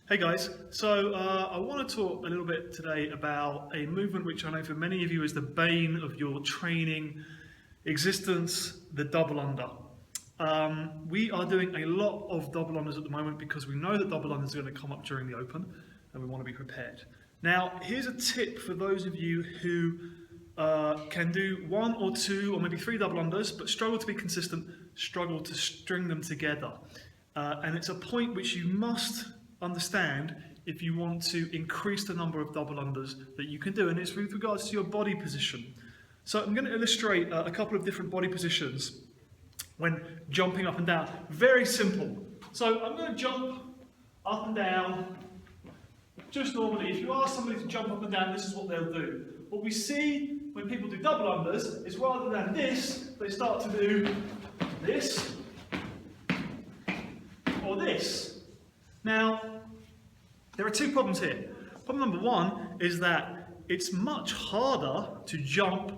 Hey guys, so I want to talk a little bit today about a movement which I know for many of you is the bane of your training existence, the double under. We are doing a lot of double unders at the moment because we know that double unders are going to come up during the open and we want to be prepared. Now, here's a tip for those of you who can do one or two or maybe three double unders but struggle to be consistent, struggle to string them together. And it's a point which you must understand if you want to increase the number of double unders that you can do, and it's with regards to your body position. So I'm going to illustrate a couple of different body positions when jumping up and down. Very simple. So I'm going to jump up and down just normally. If you ask somebody to jump up and down, this is what they'll do. What we see when people do double unders is rather than this, they start to do this or this. Now, there are two problems here. Problem number one is that it's much harder to jump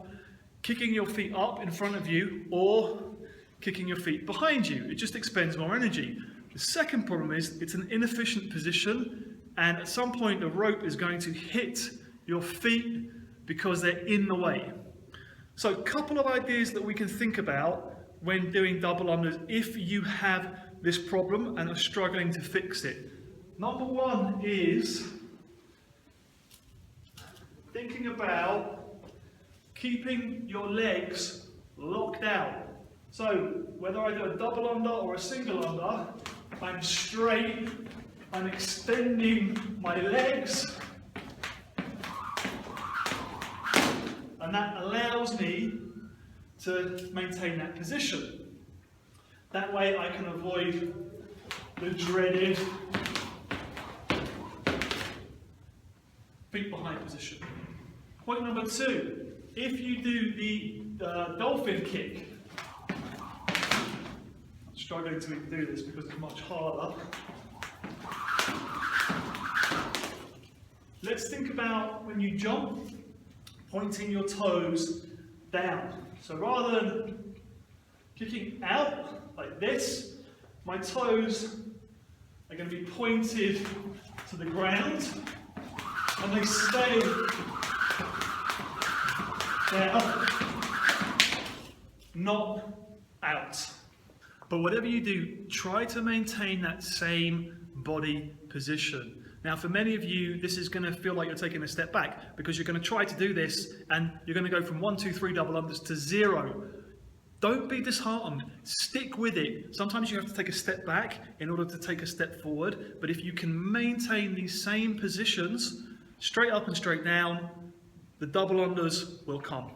kicking your feet up in front of you or kicking your feet behind you. It just expends more energy. The second problem is it's an inefficient position, and at some point the rope is going to hit your feet because they're in the way. So a couple of ideas that we can think about when doing double unders if you have this problem and are struggling to fix it. Number one is thinking about keeping your legs locked out. So whether I do a double under or a single under, I'm straight, I'm extending my legs, and that allows me to maintain that position. That way I can avoid the dreaded feet behind position. Point number two, if you do the dolphin kick, I'm struggling to do this because it's much harder. Let's think about when you jump, pointing your toes down. So rather than kicking out like this, my toes are going to be pointed to the ground and they stay down, not out. But whatever you do, try to maintain that same body position. Now, for many of you, this is going to feel like you're taking a step back because you're going to try to do this and you're going to go from 1, 2, 3 double unders to 0. Don't be disheartened. Stick with it. Sometimes you have to take a step back in order to take a step forward. But if you can maintain these same positions, straight up and straight down, the double unders will come.